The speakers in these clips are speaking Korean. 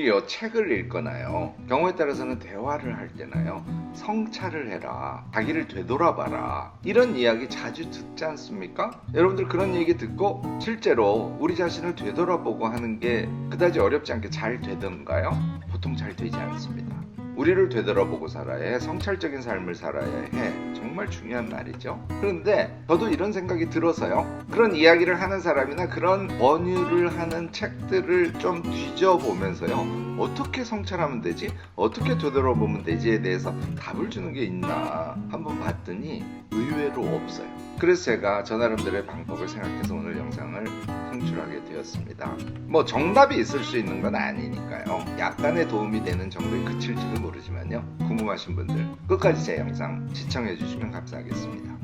오히려 책을 읽거나요, 경우에 따라서는 대화를 할 때나요, 성찰을 해라, 자기를 되돌아봐라, 이런 이야기 자주 듣지 않습니까? 여러분들 그런 얘기 듣고 실제로 우리 자신을 되돌아보고 하는 게 그다지 어렵지 않게 잘 되던가요? 보통 잘 되지 않습니다. 우리를 되돌아보고 살아야 해, 성찰적인 삶을 살아야 해. 정말 중요한 말이죠. 그런데 저도 이런 생각이 들어서요, 그런 이야기를 하는 사람이나 그런 권유를 하는 책들을 좀 뒤져보면서요, 어떻게 성찰하면 되지? 어떻게 되돌아보면 되지에 대해서 답을 주는 게 있나 한번 봤더니 의외로 없어요. 그래서 제가 저 나름대로의 방법을 생각해서 오늘 영상을 송출하게 되었습니다. 뭐 정답이 있을 수 있는 건 아니니까요, 약간의 도움이 되는 정도에 그칠지도 모르지만요, 궁금하신 분들 끝까지 제 영상 시청해 주시면 감사하겠습니다.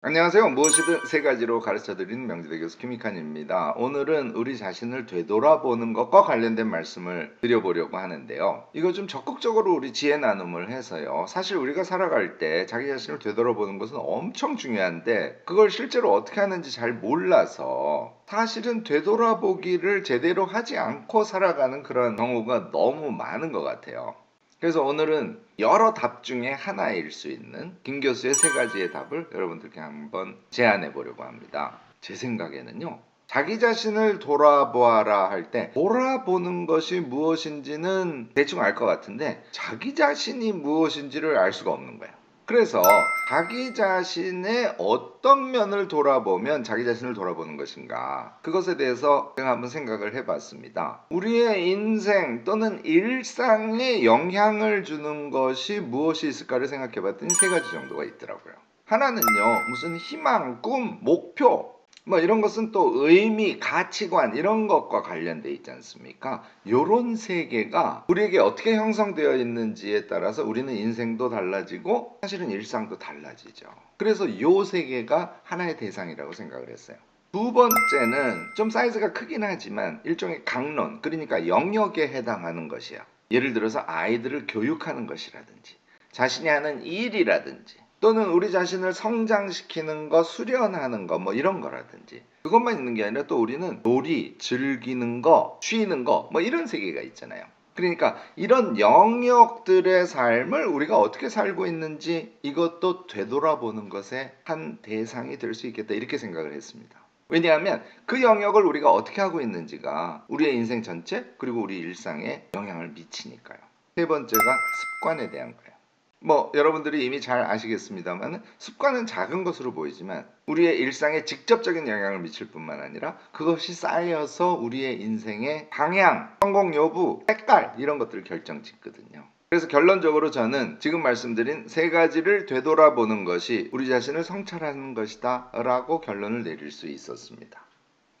안녕하세요. 무엇이든 세 가지로 가르쳐드리는 명지대 교수 김익환입니다. 오늘은 우리 자신을 되돌아보는 것과 관련된 말씀을 드려보려고 하는데요. 이거 좀 적극적으로 우리 지혜 나눔을 해서요, 사실 우리가 살아갈 때 자기 자신을 되돌아보는 것은 엄청 중요한데 그걸 실제로 어떻게 하는지 잘 몰라서 사실은 되돌아보기를 제대로 하지 않고 살아가는 그런 경우가 너무 많은 것 같아요. 그래서 오늘은 여러 답 중에 하나일 수 있는 김 교수의 세 가지의 답을 여러분들께 한번 제안해 보려고 합니다. 제 생각에는요, 자기 자신을 돌아보아라 할 때 돌아보는 것이 무엇인지는 대충 알 것 같은데 자기 자신이 무엇인지를 알 수가 없는 거예요. 그래서 자기 자신의 어떤 면을 돌아보면 자기 자신을 돌아보는 것인가, 그것에 대해서 제가 한번 생각을 해봤습니다. 우리의 인생 또는 일상에 영향을 주는 것이 무엇이 있을까를 생각해봤더니 세 가지 정도가 있더라고요. 하나는요, 무슨 희망, 꿈, 목표, 뭐 이런 것은 또 의미, 가치관 이런 것과 관련돼 있지 않습니까? 요런 세계가 우리에게 어떻게 형성되어 있는지에 따라서 우리는 인생도 달라지고 사실은 일상도 달라지죠. 그래서 요 세계가 하나의 대상이라고 생각을 했어요. 두 번째는 좀 사이즈가 크긴 하지만 일종의 강론, 그러니까 영역에 해당하는 것이야. 예를 들어서 아이들을 교육하는 것이라든지 자신이 하는 일이라든지 또는 우리 자신을 성장시키는 거, 수련하는 거, 뭐 이런 거라든지. 그것만 있는 게 아니라 또 우리는 놀이, 즐기는 거, 쉬는 거, 뭐 이런 세계가 있잖아요. 그러니까 이런 영역들의 삶을 우리가 어떻게 살고 있는지 이것도 되돌아보는 것의 한 대상이 될 수 있겠다, 이렇게 생각을 했습니다. 왜냐하면 그 영역을 우리가 어떻게 하고 있는지가 우리의 인생 전체 그리고 우리 일상에 영향을 미치니까요. 세 번째가 습관에 대한 거예요. 뭐 여러분들이 이미 잘 아시겠습니다만 습관은 작은 것으로 보이지만 우리의 일상에 직접적인 영향을 미칠 뿐만 아니라 그것이 쌓여서 우리의 인생의 방향, 성공 여부, 색깔 이런 것들을 결정짓거든요. 그래서 결론적으로 저는 지금 말씀드린 세 가지를 되돌아보는 것이 우리 자신을 성찰하는 것이다 라고 결론을 내릴 수 있었습니다.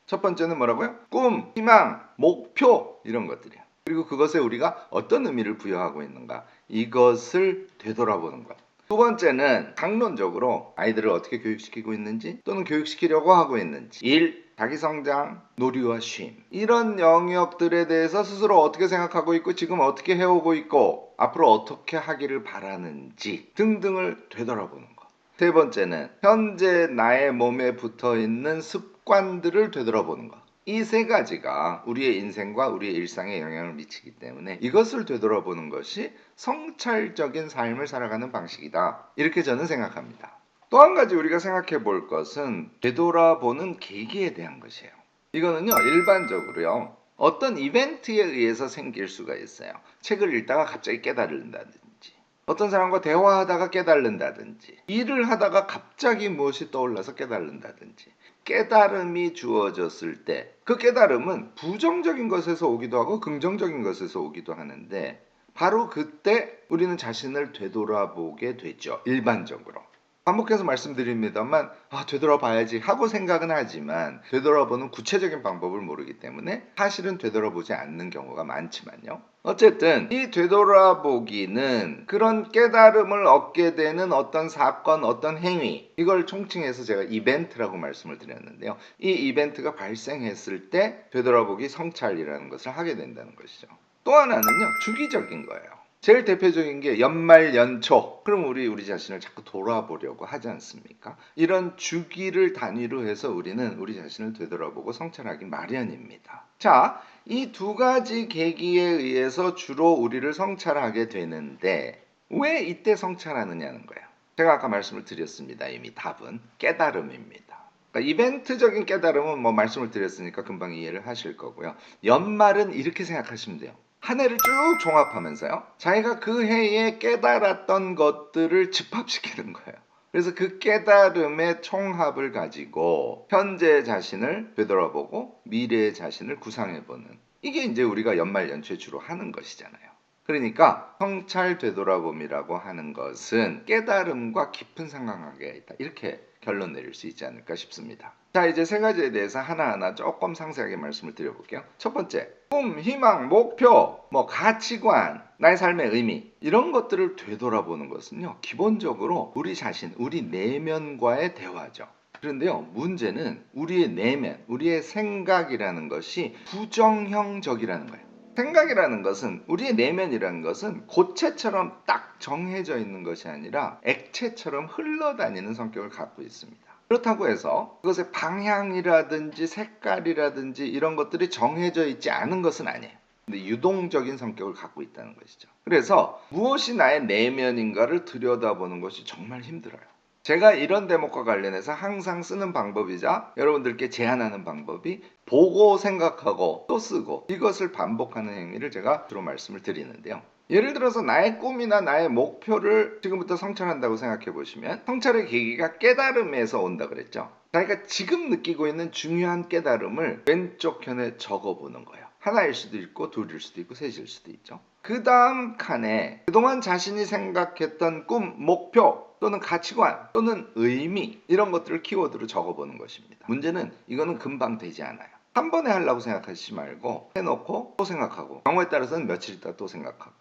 첫 번째는 뭐라고요? 꿈, 희망, 목표 이런 것들이에요. 그리고 그것에 우리가 어떤 의미를 부여하고 있는가, 이것을 되돌아보는 것. 두 번째는 강론적으로 아이들을 어떻게 교육시키고 있는지 또는 교육시키려고 하고 있는지, 일, 자기성장, 놀이와 쉼 이런 영역들에 대해서 스스로 어떻게 생각하고 있고 지금 어떻게 해오고 있고 앞으로 어떻게 하기를 바라는지 등등을 되돌아보는 것. 세 번째는 현재 나의 몸에 붙어있는 습관들을 되돌아보는 것. 이 세 가지가 우리의 인생과 우리의 일상에 영향을 미치기 때문에 이것을 되돌아보는 것이 성찰적인 삶을 살아가는 방식이다, 이렇게 저는 생각합니다. 또 한 가지 우리가 생각해 볼 것은 되돌아보는 계기에 대한 것이에요. 이거는요, 일반적으로요, 어떤 이벤트에 의해서 생길 수가 있어요. 책을 읽다가 갑자기 깨달는다든지, 어떤 사람과 대화하다가 깨달는다든지, 일을 하다가 갑자기 무엇이 떠올라서 깨달는다든지. 깨달음이 주어졌을 때 그 깨달음은 부정적인 것에서 오기도 하고 긍정적인 것에서 오기도 하는데 바로 그때 우리는 자신을 되돌아보게 되죠. 일반적으로. 반복해서 말씀드립니다만 되돌아봐야지 하고 생각은 하지만 되돌아보는 구체적인 방법을 모르기 때문에 사실은 되돌아보지 않는 경우가 많지만요. 어쨌든 이 되돌아보기는 그런 깨달음을 얻게 되는 어떤 사건, 어떤 행위, 이걸 총칭해서 제가 이벤트라고 말씀을 드렸는데요. 이 이벤트가 발생했을 때 되돌아보기 성찰이라는 것을 하게 된다는 것이죠. 또 하나는요, 주기적인 거예요. 제일 대표적인 게 연말 연초. 그럼 우리 자신을 자꾸 돌아보려고 하지 않습니까? 이런 주기를 단위로 해서 우리는 우리 자신을 되돌아보고 성찰하기 마련입니다. 자, 이 두 가지 계기에 의해서 주로 우리를 성찰하게 되는데 왜 이때 성찰하느냐는 거예요. 제가 아까 말씀을 드렸습니다. 이미 답은 깨달음입니다. 그러니까 이벤트적인 깨달음은 뭐 말씀을 드렸으니까 금방 이해를 하실 거고요. 연말은 이렇게 생각하시면 돼요. 한 해를 쭉 종합하면서요. 자기가 그 해에 깨달았던 것들을 집합시키는 거예요. 그래서 그 깨달음의 총합을 가지고 현재 자신을 되돌아보고 미래의 자신을 구상해보는, 이게 이제 우리가 연말 연초에 주로 하는 것이잖아요. 그러니까 성찰 되돌아봄이라고 하는 것은 깨달음과 깊은 상관관계가 있다, 이렇게 결론 내릴 수 있지 않을까 싶습니다. 자, 이제 세 가지에 대해서 하나하나 조금 상세하게 말씀을 드려볼게요. 첫 번째, 꿈, 희망, 목표, 가치관, 나의 삶의 의미, 이런 것들을 되돌아보는 것은요, 기본적으로 우리 자신, 우리 내면과의 대화죠. 그런데요, 문제는 우리의 내면, 우리의 생각이라는 것이 부정형적이라는 거예요. 생각이라는 것은, 우리의 내면이라는 것은 고체처럼 딱 정해져 있는 것이 아니라 액체처럼 흘러다니는 성격을 갖고 있습니다. 그렇다고 해서 그것의 방향이라든지 색깔이라든지 이런 것들이 정해져 있지 않은 것은 아니에요. 근데 유동적인 성격을 갖고 있다는 것이죠. 그래서 무엇이 나의 내면인가를 들여다보는 것이 정말 힘들어요. 제가 이런 대목과 관련해서 항상 쓰는 방법이자 여러분들께 제안하는 방법이 보고 생각하고 또 쓰고, 이것을 반복하는 행위를 제가 주로 말씀을 드리는데요. 예를 들어서 나의 꿈이나 나의 목표를 지금부터 성찰한다고 생각해 보시면, 성찰의 계기가 깨달음에서 온다 그랬죠. 자기가 지금 느끼고 있는 중요한 깨달음을 왼쪽 편에 적어보는 거예요. 하나일 수도 있고 둘일 수도 있고 셋일 수도 있죠. 그 다음 칸에 그동안 자신이 생각했던 꿈, 목표 또는 가치관 또는 의미, 이런 것들을 키워드로 적어보는 것입니다. 문제는 이거는 금방 되지 않아요. 한 번에 하려고 생각하시지 말고 해놓고 또 생각하고, 경우에 따라서는 며칠 있다 또 생각하고,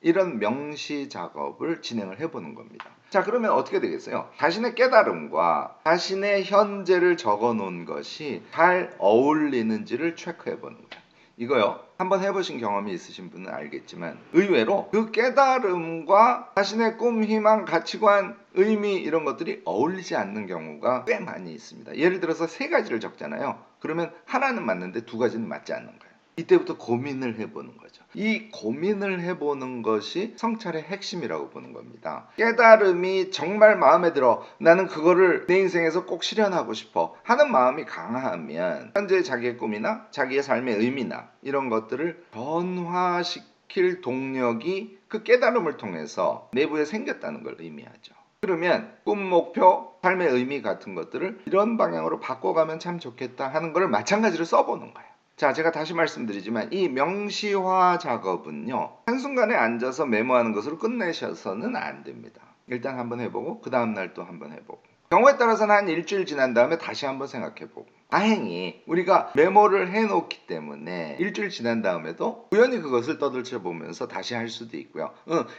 이런 명시 작업을 진행을 해보는 겁니다. 자, 그러면 어떻게 되겠어요? 자신의 깨달음과 자신의 현재를 적어 놓은 것이 잘 어울리는지를 체크해 보는 거예요. 이거요, 한번 해보신 경험이 있으신 분은 알겠지만 의외로 그 깨달음과 자신의 꿈, 희망, 가치관, 의미, 이런 것들이 어울리지 않는 경우가 꽤 많이 있습니다. 예를 들어서 세 가지를 적잖아요. 그러면 하나는 맞는데 두 가지는 맞지 않는 거예요. 이때부터 고민을 해보는 거죠. 이 고민을 해보는 것이 성찰의 핵심이라고 보는 겁니다. 깨달음이 정말 마음에 들어, 나는 그거를 내 인생에서 꼭 실현하고 싶어 하는 마음이 강하면 현재 자기의 꿈이나 자기의 삶의 의미나 이런 것들을 변화시킬 동력이 그 깨달음을 통해서 내부에 생겼다는 걸 의미하죠. 그러면 꿈, 목표, 삶의 의미 같은 것들을 이런 방향으로 바꿔가면 참 좋겠다 하는 걸 마찬가지로 써보는 거예요. 자, 제가 다시 말씀드리지만 이 명시화 작업은요, 한순간에 앉아서 메모하는 것으로 끝내셔서는 안 됩니다. 일단 한번 해보고 그 다음날 또 한번 해보고, 경우에 따라서는 한 일주일 지난 다음에 다시 한번 생각해보고. 다행히 우리가 메모를 해놓기 때문에 일주일 지난 다음에도 우연히 그것을 떠들쳐보면서 다시 할 수도 있고요.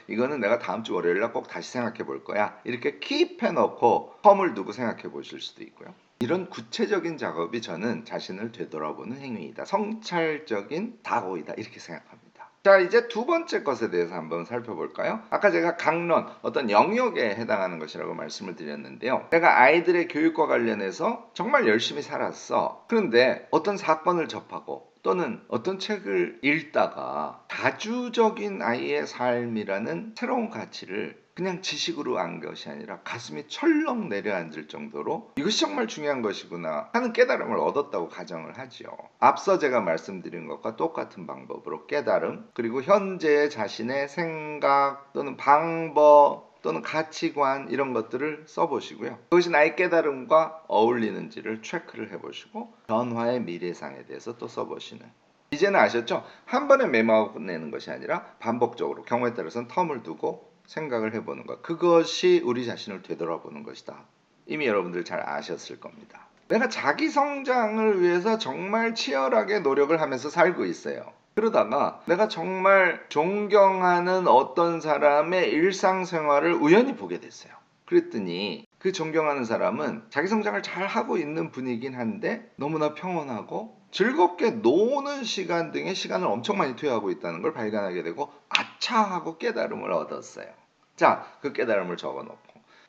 이거는 내가 다음 주 월요일날 꼭 다시 생각해 볼 거야, 이렇게 킵해놓고 텀을 두고 생각해 보실 수도 있고요. 이런 구체적인 작업이 저는 자신을 되돌아보는 행위이다, 성찰적인 다고이다, 이렇게 생각합니다. 자, 이제 두 번째 것에 대해서 한번 살펴볼까요? 아까 제가 강론, 어떤 영역에 해당하는 것이라고 말씀을 드렸는데요. 내가 아이들의 교육과 관련해서 정말 열심히 살았어. 그런데 어떤 사건을 접하고 또는 어떤 책을 읽다가 다주적인 아이의 삶이라는 새로운 가치를 그냥 지식으로 안 것이 아니라 가슴이 철렁 내려앉을 정도로 이것이 정말 중요한 것이구나 하는 깨달음을 얻었다고 가정을 하지요. 앞서 제가 말씀드린 것과 똑같은 방법으로 깨달음, 그리고 현재의 자신의 생각 또는 방법 또는 가치관, 이런 것들을 써보시고요. 그것이 나의 깨달음과 어울리는지를 체크를 해보시고 변화의 미래상에 대해서 또 써보시는, 이제는 아셨죠? 한 번에 메모하고 끝내는 것이 아니라 반복적으로, 경우에 따라서는 텀을 두고 생각을 해보는 것, 그것이 우리 자신을 되돌아보는 것이다. 이미 여러분들 잘 아셨을 겁니다. 내가 자기 성장을 위해서 정말 치열하게 노력을 하면서 살고 있어요. 그러다가 내가 정말 존경하는 어떤 사람의 일상생활을 우연히 보게 됐어요. 그랬더니 그 존경하는 사람은 자기 성장을 잘 하고 있는 분이긴 한데 너무나 평온하고 즐겁게 노는 시간 등의 시간을 엄청 많이 투여하고 있다는 걸 발견하게 되고 아차 하고 깨달음을 얻었어요. 자, 그 깨달음을 적어놓고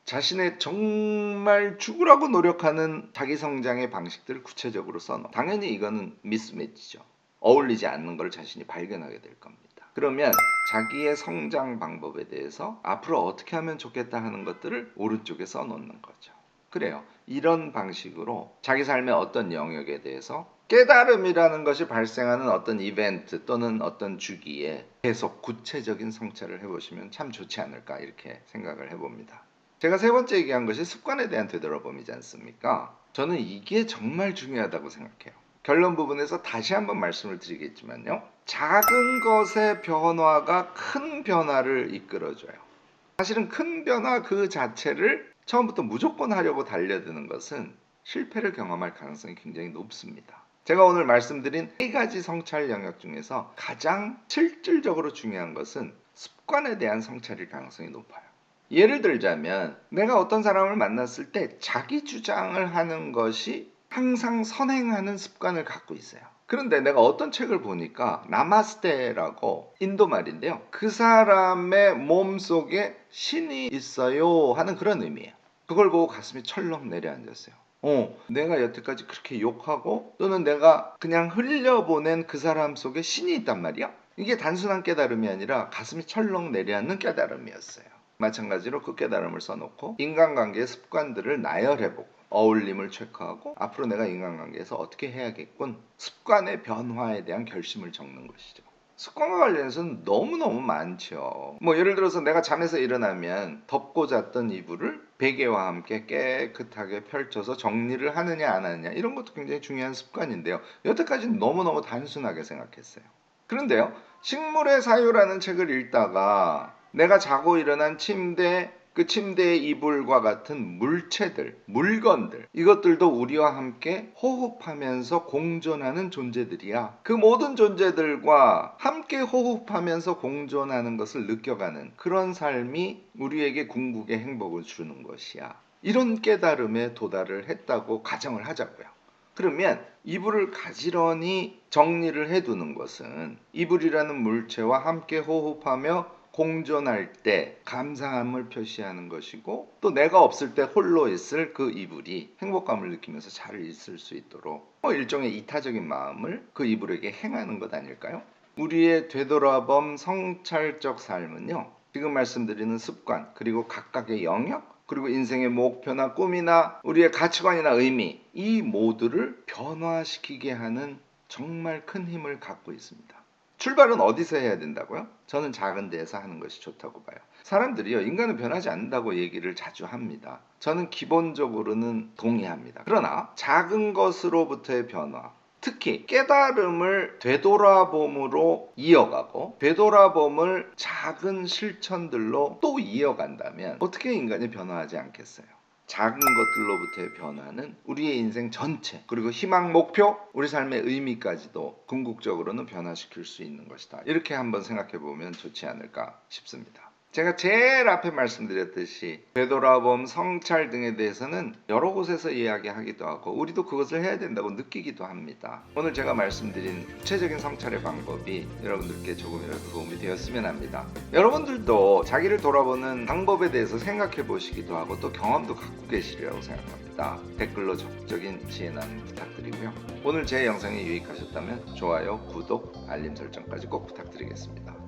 자신의 정말 죽으라고 노력하는 자기 성장의 방식들을 구체적으로 써놓고, 당연히 이거는 미스매치죠. 어울리지 않는 걸 자신이 발견하게 될 겁니다. 그러면 자기의 성장 방법에 대해서 앞으로 어떻게 하면 좋겠다 하는 것들을 오른쪽에 써놓는 거죠. 그래요. 이런 방식으로 자기 삶의 어떤 영역에 대해서 깨달음이라는 것이 발생하는 어떤 이벤트 또는 어떤 주기에 계속 구체적인 성찰을 해보시면 참 좋지 않을까, 이렇게 생각을 해봅니다. 제가 세 번째 얘기한 것이 습관에 대한 되돌아봄이지 않습니까? 저는 이게 정말 중요하다고 생각해요. 결론 부분에서 다시 한번 말씀을 드리겠지만요, 작은 것의 변화가 큰 변화를 이끌어줘요. 사실은 큰 변화 그 자체를 처음부터 무조건 하려고 달려드는 것은 실패를 경험할 가능성이 굉장히 높습니다. 제가 오늘 말씀드린 3가지 성찰 영역 중에서 가장 실질적으로 중요한 것은 습관에 대한 성찰일 가능성이 높아요. 예를 들자면 내가 어떤 사람을 만났을 때 자기 주장을 하는 것이 항상 선행하는 습관을 갖고 있어요. 그런데 내가 어떤 책을 보니까 나마스테라고 인도 말인데요, 그 사람의 몸속에 신이 있어요 하는 그런 의미예요. 그걸 보고 가슴이 철렁 내려앉았어요. 내가 여태까지 그렇게 욕하고 또는 내가 그냥 흘려보낸 그 사람 속에 신이 있단 말이야. 이게 단순한 깨달음이 아니라 가슴이 철렁 내려앉는 깨달음이었어요. 마찬가지로 그 깨달음을 써놓고 인간관계의 습관들을 나열해보고 어울림을 체크하고 앞으로 내가 인간관계에서 어떻게 해야겠군, 습관의 변화에 대한 결심을 적는 것이죠. 습관과 관련해서는 너무너무 많죠. 예를 들어서 내가 잠에서 일어나면 덮고 잤던 이불을 베개와 함께 깨끗하게 펼쳐서 정리를 하느냐 안 하느냐, 이런 것도 굉장히 중요한 습관인데요, 여태까지는 너무너무 단순하게 생각했어요. 그런데요, 식물의 사유라는 책을 읽다가 내가 자고 일어난 침대, 그 침대의 이불과 같은 물체들, 물건들, 이것들도 우리와 함께 호흡하면서 공존하는 존재들이야. 그 모든 존재들과 함께 호흡하면서 공존하는 것을 느껴가는 그런 삶이 우리에게 궁극의 행복을 주는 것이야. 이런 깨달음에 도달을 했다고 가정을 하자고요. 그러면 이불을 가지런히 정리를 해두는 것은 이불이라는 물체와 함께 호흡하며 공존할 때 감사함을 표시하는 것이고, 또 내가 없을 때 홀로 있을 그 이불이 행복감을 느끼면서 잘 있을 수 있도록 일종의 이타적인 마음을 그 이불에게 행하는 것 아닐까요? 우리의 되돌아봄 성찰적 삶은요, 지금 말씀드리는 습관, 그리고 각각의 영역, 그리고 인생의 목표나 꿈이나 우리의 가치관이나 의미, 이 모두를 변화시키게 하는 정말 큰 힘을 갖고 있습니다. 출발은 어디서 해야 된다고요? 저는 작은 데에서 하는 것이 좋다고 봐요. 사람들이요, 인간은 변하지 않는다고 얘기를 자주 합니다. 저는 기본적으로는 동의합니다. 그러나 작은 것으로부터의 변화, 특히 깨달음을 되돌아봄으로 이어가고 되돌아봄을 작은 실천들로 또 이어간다면 어떻게 인간이 변화하지 않겠어요? 작은 것들로부터의 변화는 우리의 인생 전체, 그리고 희망, 목표, 우리 삶의 의미까지도 궁극적으로는 변화시킬 수 있는 것이다. 이렇게 한번 생각해 보면 좋지 않을까 싶습니다. 제가 제일 앞에 말씀드렸듯이 되돌아봄, 성찰 등에 대해서는 여러 곳에서 이야기하기도 하고 우리도 그것을 해야 된다고 느끼기도 합니다. 오늘 제가 말씀드린 구체적인 성찰의 방법이 여러분들께 조금이라도 도움이 되었으면 합니다. 여러분들도 자기를 돌아보는 방법에 대해서 생각해 보시기도 하고 또 경험도 갖고 계시리라고 생각합니다. 댓글로 적극적인 지혜 나눔 부탁드리고요. 오늘 제 영상이 유익하셨다면 좋아요, 구독, 알림 설정까지 꼭 부탁드리겠습니다.